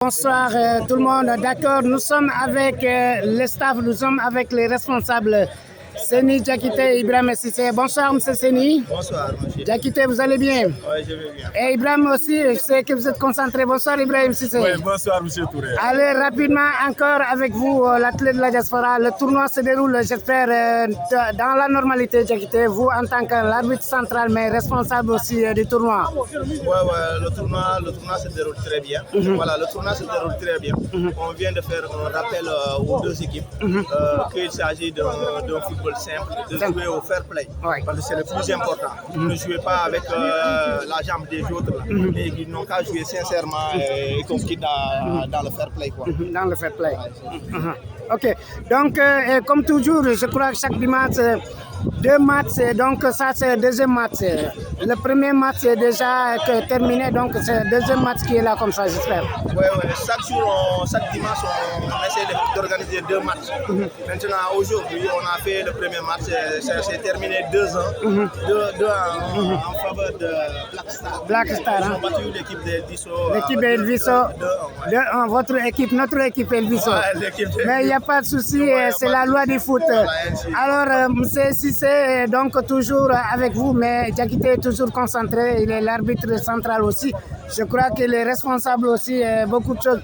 Bonsoir tout le monde, d'accord, nous sommes avec le staff, nous sommes avec les responsables Seni, Diakité, Ibrahim Cissé. Bonsoir M. Seni. Bonsoir monsieur. Diakité, vous allez bien? Oui, je vais bien. Et Ibrahim aussi, je sais que vous êtes concentré. Bonsoir Ibrahim Cissé. Oui, bonsoir M. Touré. Allez, rapidement encore avec vous, l'athlète de la diaspora. Le tournoi se déroule, j'espère, dans la normalité, Diakité. Vous, en tant qu'arbitre central, mais responsable aussi du tournoi. Oui, le tournoi se déroule très bien. Voilà, le tournoi se déroule très bien. On vient de faire un rappel aux deux équipes qu'il s'agit d'un football simple, de jouer au fair play. Parce que c'est le plus important. Ne jouez pas avec la jambe des autres. Et ils n'ont qu'à jouer sincèrement et compris dans le fair play. Quoi. Dans le fair play. Ok, donc comme toujours, je crois que chaque dimanche, deux matchs, donc ça c'est le deuxième match. Le premier match est déjà terminé, donc c'est le deuxième match qui est là comme ça, j'espère. Oui, chaque dimanche, on essaie d'organiser deux matchs. Maintenant, aujourd'hui, on a fait le premier match, c'est terminé 2-1 en faveur de Black Star. Black Star, Ils ont battu l'équipe d'Elviso. L'équipe d'Elviso, votre équipe, notre équipe Elviso. Mais il n'y a pas de souci, c'est la loi du foot. Alors, M. Cissé, donc toujours avec vous, mais Diakité est toujours concentré, il est l'arbitre central aussi. Je crois qu'il est responsable aussi, beaucoup de choses.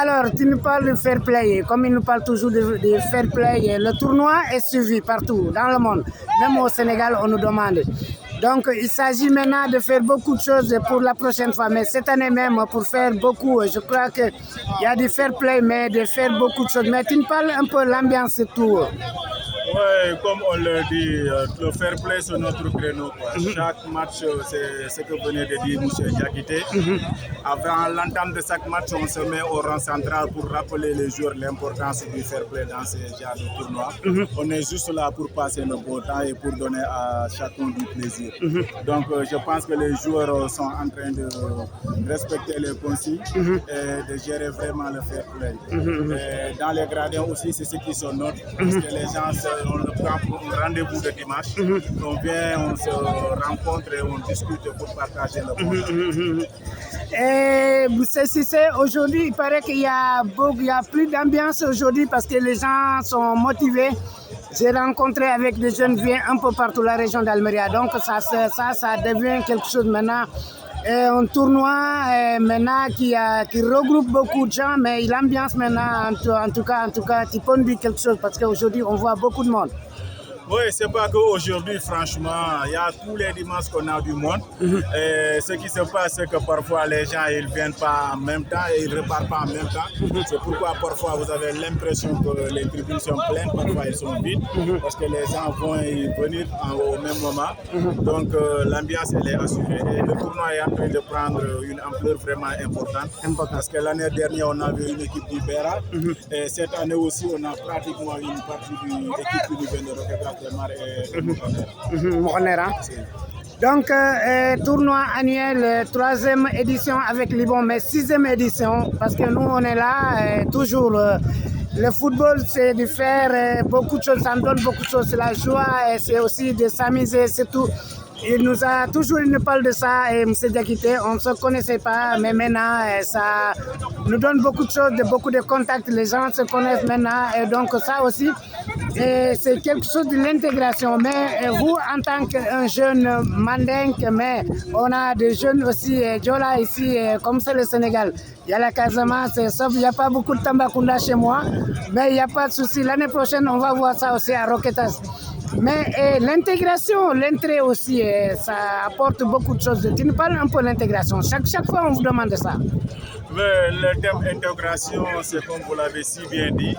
Alors, tu nous parles de fair play, comme il nous parle toujours de fair play. Le tournoi est suivi partout dans le monde, même au Sénégal, on nous demande. Donc, il s'agit maintenant de faire beaucoup de choses pour la prochaine fois. Mais cette année même, pour faire beaucoup, je crois qu'il y a du fair play, mais de faire beaucoup de choses. Mais tu me parles un peu de l'ambiance et tout. Oui, comme on le dit, le fair play sur notre créneau. Chaque match, c'est ce que venait de dire M. Diakité. Avant l'entame de chaque match, on se met au rang central pour rappeler les joueurs l'importance du fair play dans ces genres de tournois. On est juste là pour passer le beau temps et pour donner à chacun du plaisir. Donc, je pense que les joueurs sont en train de respecter les consignes et de gérer vraiment le fair play. Et dans les gradins aussi, c'est ce qui se note, parce que les gens on le prend pour un rendez-vous de dimanche. On vient, on se rencontre et on discute pour partager le bon. Et vous savez, aujourd'hui, il paraît qu'il y a plus d'ambiance aujourd'hui parce que les gens sont motivés. J'ai rencontré avec des jeunes vieux un peu partout la région d'Almeria. Donc ça devient quelque chose maintenant. Un tournoi maintenant qui regroupe beaucoup de gens, mais l'ambiance maintenant, en tout cas, tu peux nous dire quelque chose parce qu'aujourd'hui, on voit beaucoup de monde. Oui, c'est pas qu'aujourd'hui, franchement, il y a tous les dimanches qu'on a du monde. Et ce qui se passe, c'est que parfois les gens ils viennent pas en même temps et ils repartent pas en même temps. C'est pourquoi parfois vous avez l'impression que les tribunes sont pleines, parfois ils sont vides, parce que les gens vont y venir au même moment. Donc l'ambiance elle est assurée et le tournoi est en train de prendre une ampleur vraiment importante. Parce que l'année dernière on avait une équipe du Béra et cette année aussi on a pratiquement une partie de l'équipe qui nous vient de Roquetas. Donc, tournoi annuel, 3e édition avec Liban, mais 6e édition, parce que nous, on est là, toujours. Le football, c'est de faire beaucoup de choses, ça nous donne beaucoup de choses. C'est la joie, c'est aussi de s'amuser, c'est tout. Il nous parle de ça, et M. Diakité, on ne se connaissait pas, mais maintenant, ça nous donne beaucoup de choses, beaucoup de contacts, les gens se connaissent maintenant, et donc ça aussi, c'est quelque chose de l'intégration. Mais vous, en tant qu'un jeune mandingue, mais on a des jeunes aussi, Djola ici, comme c'est le Sénégal, il y a la Casamance, sauf il n'y a pas beaucoup de Tambacounda chez moi, mais il n'y a pas de souci. L'année prochaine, on va voir ça aussi à Roquetas. Mais l'intégration, l'entrée aussi, ça apporte beaucoup de choses. Tu nous parles un peu de l'intégration. Chaque fois, on vous demande ça. Le thème intégration, c'est comme vous l'avez si bien dit.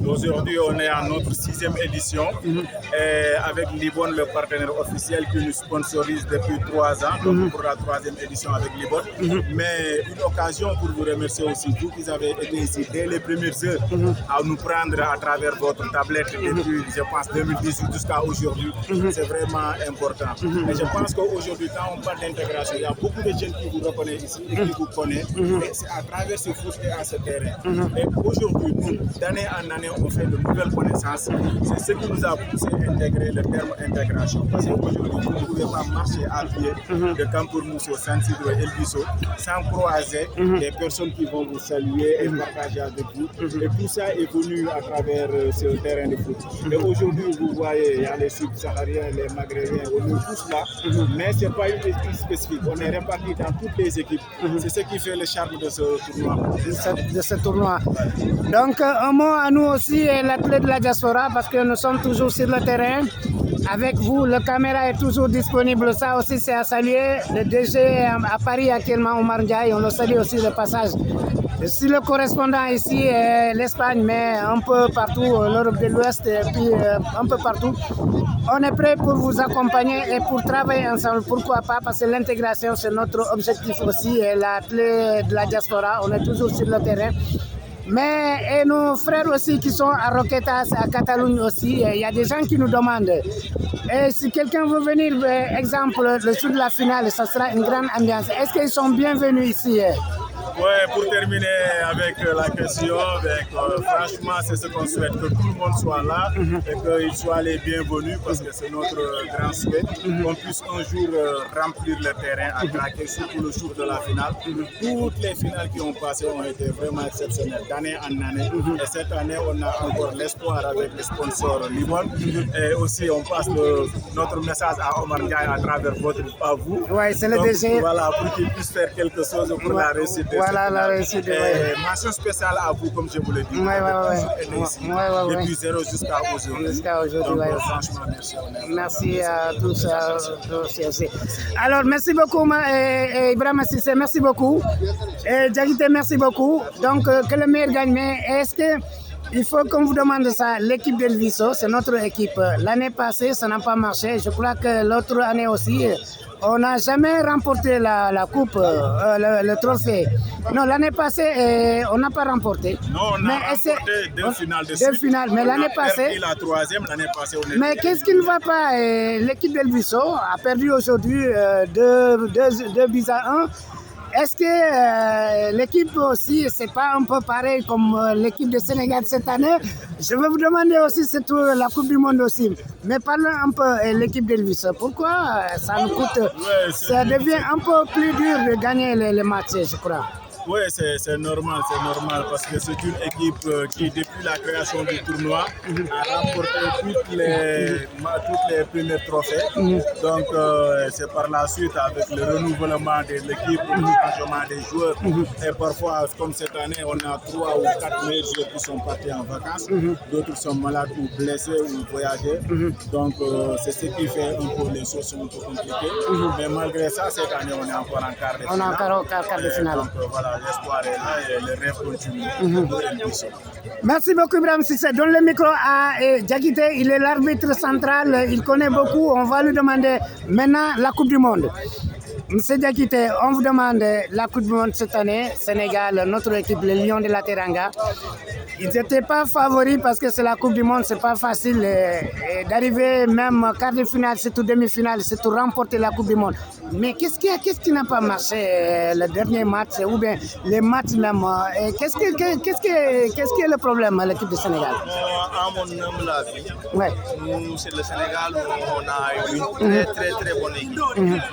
Aujourd'hui, on est à notre 6e édition et avec Libon, le partenaire officiel qui nous sponsorise depuis 3 ans, donc pour la 3e édition avec Libon. Mais une occasion pour vous remercier aussi, vous qui avez été ici dès les premières heures à nous prendre à travers votre tablette depuis, je pense, 2018 jusqu'à aujourd'hui. C'est vraiment important. Et je pense qu'aujourd'hui, quand on parle d'intégration, il y a beaucoup de jeunes qui vous reconnaissent ici et qui vous connaissent. c'est à travers ce foot et à ce terrain. Et aujourd'hui, nous, d'année en année, on fait de nouvelles connaissances. C'est ce qui nous a poussé à intégrer le terme intégration. Parce qu'aujourd'hui, vous ne pouvez pas marcher à pied de Campour-Mousso, San Isidro et El Bisso sans croiser des personnes qui vont vous saluer et partager avec vous. Et tout ça est venu à travers ce terrain de foot. Et aujourd'hui, vous voyez, il y a les subsahariens, les maghrébins, on est tous là, mais ce n'est pas une équipe spécifique. On est répartis dans toutes les équipes. C'est ce qui fait le charme de ce tournoi. De ce tournoi. Donc, un mot à nous aussi, l'athlète de la diaspora, parce que nous sommes toujours sur le terrain. Avec vous, le caméra est toujours disponible. Ça aussi, c'est à saluer. Le DG à Paris actuellement, Omar Ndiaye, on le salue aussi de passage. Si le correspondant ici est l'Espagne, mais un peu partout, l'Europe de l'Ouest et puis un peu partout, on est prêt pour vous accompagner et pour travailler ensemble. Pourquoi pas? Parce que l'intégration, c'est notre objectif aussi. Et l'athlète de la diaspora, on est toujours sur le terrain. Mais et nos frères aussi qui sont à Roquetas, à Catalogne aussi, il y a des gens qui nous demandent. Et si quelqu'un veut venir, exemple, le jour de la finale, ça sera une grande ambiance. Est-ce qu'ils sont bienvenus ici? Ouais, pour terminer avec la question, franchement, c'est ce qu'on souhaite, que tout le monde soit là et qu'ils soient les bienvenus parce que c'est notre grand souhait, qu'on puisse un jour remplir le terrain à craquer, surtout le jour de la finale. Toutes les finales qui ont passé ont été vraiment exceptionnelles, d'année en année. Et cette année, on a encore l'espoir avec les sponsors Libon. Et aussi, on passe notre message à Omar Ndiaye à travers à vous. Oui, c'est le DG. Voilà, pour qu'il puisse faire quelque chose pour la réussite. Voilà la réussite. Mention spéciale à vous, comme je vous l'ai dit. Depuis 0 jusqu'à aujourd'hui. Donc, franchement, merci. Merci à tous. Aussi. Alors, merci beaucoup, Ibrahim Sissé, merci beaucoup. Et Diakité, merci beaucoup. Donc, que le meilleur gagne. Mais est-ce que il faut qu'on vous demande ça? L'équipe d'El Bisso, c'est notre équipe. L'année passée, ça n'a pas marché. Je crois que l'autre année aussi, on n'a jamais remporté la coupe, le trophée. Non, l'année passée, on n'a pas remporté. Non, on a remporté deux finales de suite. Mais l'année passée... Et la troisième, l'année passée, on est... Mais qu'est-ce qui ne va pas? L'équipe d'El Bisso a perdu aujourd'hui 2 buts à 1. Est-ce que l'équipe aussi, c'est pas un peu pareil comme l'équipe de Sénégal cette année? Je veux vous demander aussi, c'est tout la Coupe du Monde aussi. Mais parlons un peu de l'équipe d'El Bisso. Pourquoi ça nous coûte? Ça devient un peu plus dur de gagner les matchs, je crois. Oui, c'est normal, parce que c'est une équipe qui, depuis la création du tournoi, a remporté toutes les premiers trophées. Donc, c'est par la suite, avec le renouvellement de l'équipe, le changement des joueurs, et parfois, comme cette année, on a 3 ou 4 meilleurs joueurs qui sont partis en vacances, d'autres sont malades ou blessés ou voyagés. Donc, c'est ce qui fait un peu les choses sont un peu compliquées. Mais malgré ça, cette année, on est encore en quart de finale. On est encore en quart de finale. Donc, voilà. L'espoir est là et le rêve continue. Merci beaucoup, Ibrahim Sissé. Donne le micro à Diakité. Il est l'arbitre central. Il connaît beaucoup. On va lui demander maintenant la Coupe du Monde. Monsieur Diakité, on vous demande la Coupe du Monde cette année. Sénégal, notre équipe, les Lions de la Teranga. Ils n'étaient pas favoris parce que c'est la Coupe du Monde, c'est pas facile d'arriver même quart de finale, c'est tout demi-finale, c'est tout remporter la Coupe du Monde. Mais qu'est-ce qui n'a pas marché le dernier match ou bien les matchs même? Qu'est-ce qui est le problème à l'équipe du Sénégal? À mon humble avis, nous, c'est le Sénégal, on a une très bonne équipe.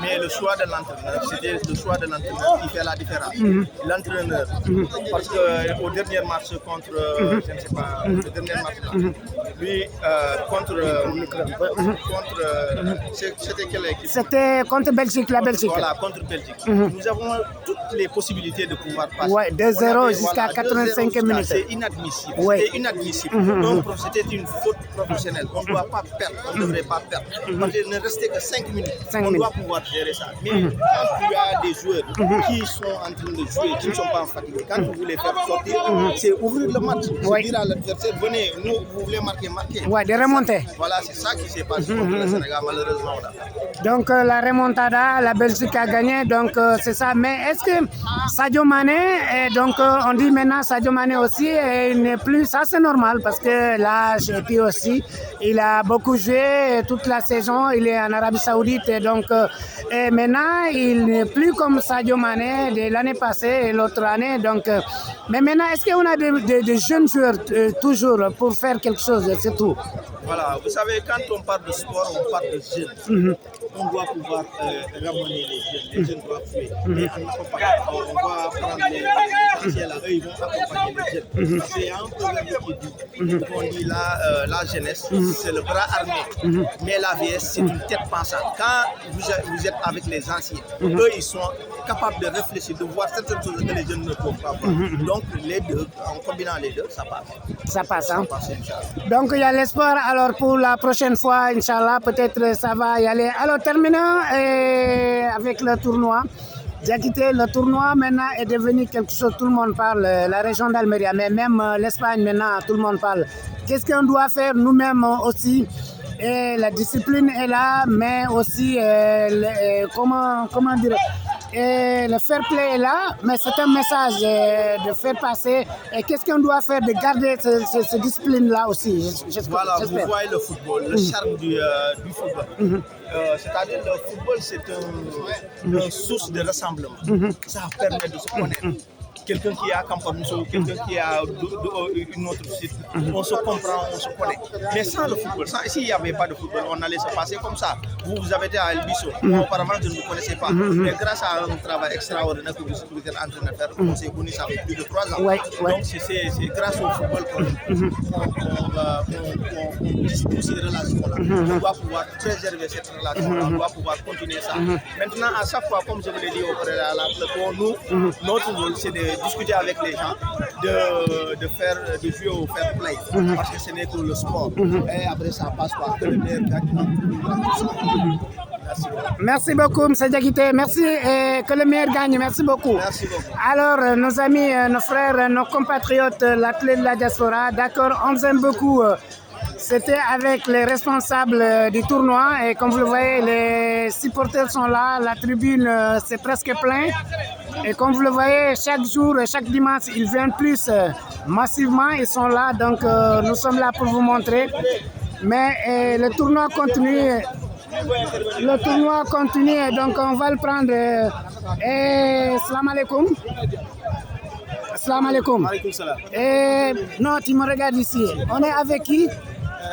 Mais le choix de l'entraîneur, c'était le choix de l'entraîneur qui fait la différence. L'entraîneur, parce qu'au dernier match contre, je ne sais pas, le dernier match là, lui, c'était quelle équipe? C'était contre Belgique, la Belgique. Voilà, contre Belgique. Nous avons toutes les possibilités de pouvoir passer. Ouais, 2-0 jusqu'à 85 minutes. C'est inadmissible. C'était inadmissible. Donc, c'était une faute professionnelle. On ne doit pas perdre, on ne devrait pas perdre. Parce qu'il ne restait que 5 minutes. On doit pouvoir gérer ça. Mais quand tu as des joueurs qui sont en train de jouer, qui ne sont pas fatigués, quand vous voulez faire sortir, c'est ouvrir le match. C'est dire à l'adversaire, venez, nous, vous voulez marquer. Ouais, de remonter. Voilà, c'est ça qui s'est passé contre le Sénégal, malheureusement. Donc, la remontada là, la Belgique a gagné, donc c'est ça. Mais est-ce que Sadio Mané, donc on dit maintenant Sadio Mané aussi, il n'est plus, ça c'est normal parce que l'âge et puis aussi, il a beaucoup joué toute la saison, il est en Arabie Saoudite, et donc et maintenant il n'est plus comme Sadio Mané de l'année passée et l'autre année. Donc, mais maintenant, est-ce qu'on a des jeunes joueurs toujours pour faire quelque chose, c'est tout? Voilà, vous savez, quand on parle de sport, on parle de jeunes. On doit pouvoir ramener les jeunes doivent jouer. Mais on va prendre les essentiels là, eux ils vont accompagner les jeunes. C'est un problème qui dit, on dit là, la jeunesse, c'est le bras armé, mais la vieillesse, c'est une tête pensante. Quand vous êtes avec les anciens, eux ils sont capables de réfléchir, de voir certaines choses que les jeunes ne peuvent pas voir. Donc les deux, en combinant les deux, ça passe. Ça passe, hein? Ça passe, Inch'Allah. Donc il y a l'espoir, alors pour la prochaine fois, Inch'Allah, peut-être ça va y aller. Alors terminons avec le tournoi. Diakité, le tournoi maintenant est devenu quelque chose, tout le monde parle, la région d'Almeria, mais même l'Espagne maintenant, tout le monde parle. Qu'est-ce qu'on doit faire nous-mêmes aussi? Et la discipline est là, mais aussi, comment dire, et le fair play est là, mais c'est un message de faire passer. Et qu'est-ce qu'on doit faire de garder cette discipline-là aussi? Voilà, vous voyez le football, le charme du football. C'est-à-dire le football, c'est une source de rassemblement. Ça permet de se connaître. Quelqu'un qui est à Campamousso, quelqu'un qui est à une autre site, on se comprend, on se connaît. Mais sans le football, s'il n'y avait pas de football, on allait se passer comme ça. Vous avez été à El Bisso, auparavant je ne vous connaissais pas. Mais grâce à un travail extraordinaire que vous êtes en train de faire, on s'est connus, ça fait plus de 3 ans. Donc c'est grâce au football qu'on tisse toutes ces relations-là. On doit pouvoir préserver cette relation-là, on doit pouvoir continuer ça. Maintenant, à chaque fois, comme je vous l'ai dit au préalable, pour nous, notre rôle, c'est de discuter avec les gens, de jouer au fair play, parce que ce n'est que le sport. Et après ça passe par que le meilleur gagne. Merci beaucoup, M. Diakité. Merci et que le meilleur gagne. Merci beaucoup. Merci beaucoup. Alors, nos amis, nos frères, nos compatriotes, l'athlète de la diaspora, d'accord, on vous aime beaucoup. C'était avec les responsables du tournoi et comme vous le voyez, les supporters sont là, la tribune c'est presque plein. Et comme vous le voyez, chaque jour, chaque dimanche, ils viennent plus massivement, ils sont là, donc nous sommes là pour vous montrer. Mais le tournoi continue. Le tournoi continue, donc on va le prendre. Salam alaikum. Salam alaikum. Et non, tu me regardes ici. On est avec qui?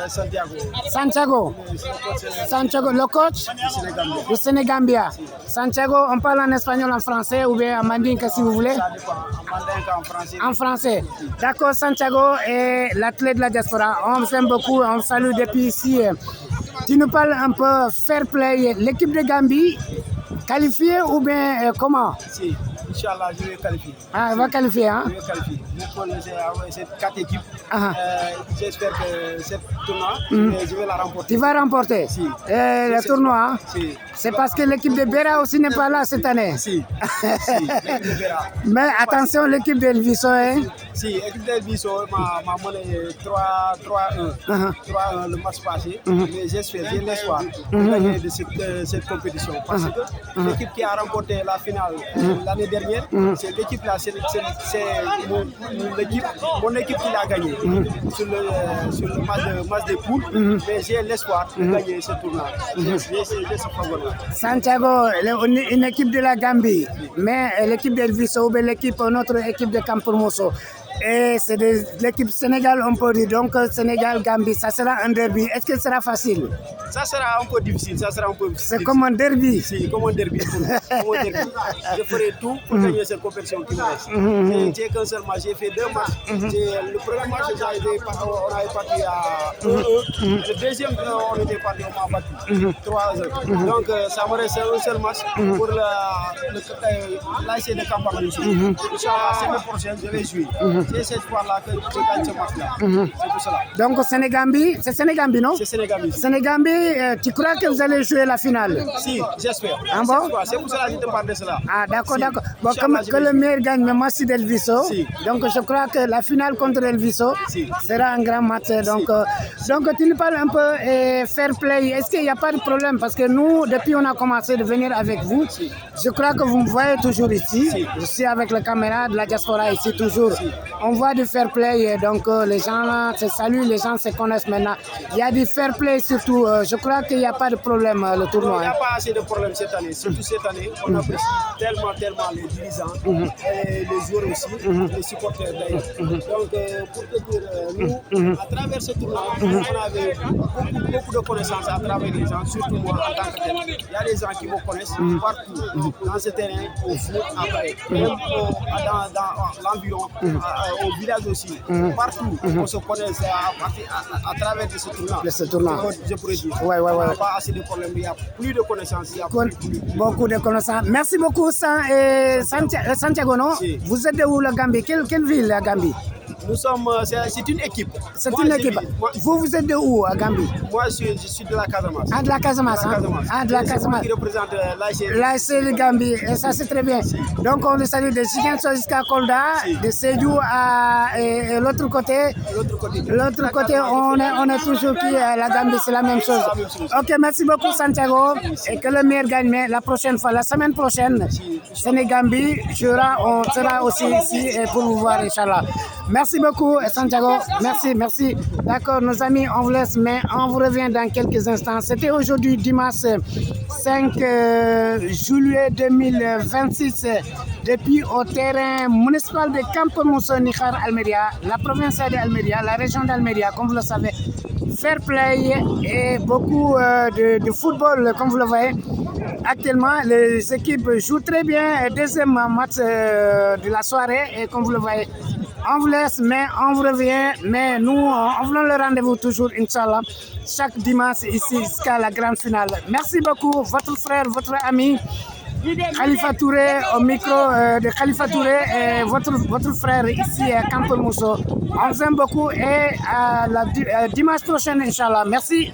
Santiago. Santiago, le coach du Sénégambia. Santiago, on parle en espagnol, en français ou bien en mandinka si vous voulez? En français. D'accord, Santiago est l'athlète de la diaspora. On vous aime beaucoup, on vous salue depuis ici. Tu nous parles un peu fair play. L'équipe de Gambie, qualifiée ou bien comment? Si, Inch'Allah, je vais qualifier. Ah, elle va qualifier, hein? Je vais qualifier. C'est 4 équipes. J'espère que ce tournoi, je vais la remporter. Tu vas remporter? Si. Le tournoi, si. C'est parce que l'équipe de Béra aussi n'est pas là cette année. Si, l'équipe de Béra. Mais attention, l'équipe d'Elviso, hein? Si, l'équipe d'Elviso m'a mené 3-1. 3-1 le match passé. Mais j'espère, j'ai l'espoir de gagner de cette compétition. Parce que l'équipe qui a remporté la finale l'année dernière, c'est l'équipe là, c'est mon équipe qui l'a gagné sur le match de poules. Mais j'ai l'espoir de gagner ce tournoi. J'ai ce faveur-là. Santiago, une équipe de la Gambie, mais l'équipe d'Elviso ou notre équipe de Campurmoso. Et c'est l'équipe Sénégal, on peut dire. Donc, Sénégal-Gambie, ça sera un derby. Est-ce que ce sera facile? Ça sera un peu difficile. C'est comme un derby. Si, comme un derby. Je ferai tout pour gagner cette compétition qui me reste. J'ai qu'un seul match. J'ai fait 2 matchs. Le premier match, on avait parti à 1-1. Le deuxième, on était parti, on m'a battu 3-0. Donc, ça me reste un seul match pour l'AC de Campamousso. Inch'Allah, la semaine prochaine, je vais jouer. j'ai cet espoir-là que je gagne ce match-là. C'est tout cela. Donc Sénégambie, c'est Sénégambie, non? C'est Sénégambie. Sénégambie, tu crois que vous allez jouer la finale? Si, j'espère. Ah bon? C'est pour cela que je te parle de cela. Ah d'accord, Si. d'accord. Bon, comme que le meilleur gagne, mais moi c'est Elviso. Si. Donc je crois que la finale contre Elviso Si. sera un grand match. Donc, donc tu nous parles un peu fair play. Est-ce qu'il n'y a pas de problème? Parce que nous, depuis on a commencé de venir avec vous, je crois que vous me voyez toujours ici. Je suis avec la caméra de la diaspora ici toujours. On voit du fair play, donc les gens se saluent, les gens se connaissent maintenant. Il y a du fair play surtout. Je crois qu'il n'y a pas de problème le tournoi. Il n'y a pas assez de problème cette année. Surtout cette année, on apprécie tellement les dirigeants, et les joueurs aussi, les supporters d'ailleurs. Donc pour te dire, nous, à travers ce tournoi, on avait beaucoup de connaissances à travers les gens, surtout moi en tant que tel. Il y a des gens qui me connaissent partout, dans ce terrain, au foot, après, même dans l'environ, au village aussi, partout, on se connaît à travers de ce tournoi. Je pourrais dire. Ouais. Il n'y a pas assez de problèmes, il y a plus de connaissances. Il y a beaucoup de connaissances. Merci beaucoup, Santiago, non? Si. Vous êtes de où, la Gambie? Quelle ville, la Gambie? Nous sommes, c'est une équipe. C'est une équipe. Vous êtes de où, à Gambie? Moi, je suis de la Casamance. Ah, de la Casamance. Ah, de la Casamance. Qui représente l'ASC. L'ASC Gambie, et ça c'est très bien. Donc on le salue de Ziguinchor jusqu'à Kolda, de Sédhiou et l'autre côté. L'autre côté, on est toujours qui la Gambie, c'est la même chose. Ok, merci beaucoup Santiago et que le meilleur gagne. Mais la prochaine fois, la semaine prochaine, Sénégambie, on sera aussi ici pour vous voir, Inch'Allah. Merci beaucoup Santiago, merci. D'accord, nos amis, on vous laisse, mais on vous revient dans quelques instants. C'était aujourd'hui dimanche 5 juillet 2026 depuis au terrain municipal de Campo Mousso Nikhar Almeria, la province d'Almeria, la région d'Almeria, comme vous le savez. Fair play et beaucoup de football, comme vous le voyez. Actuellement, les équipes jouent très bien. Deuxième match de la soirée et comme vous le voyez, on vous laisse, mais on vous revient. Mais nous, on vous donne le rendez-vous toujours, Inch'Allah, chaque dimanche ici jusqu'à la grande finale. Merci beaucoup, votre frère, votre ami, Khalifa Touré, au micro de Khalifa Touré, et votre frère ici à Campo Mousso. On vous aime beaucoup et à la dimanche prochaine, Inch'Allah. Merci.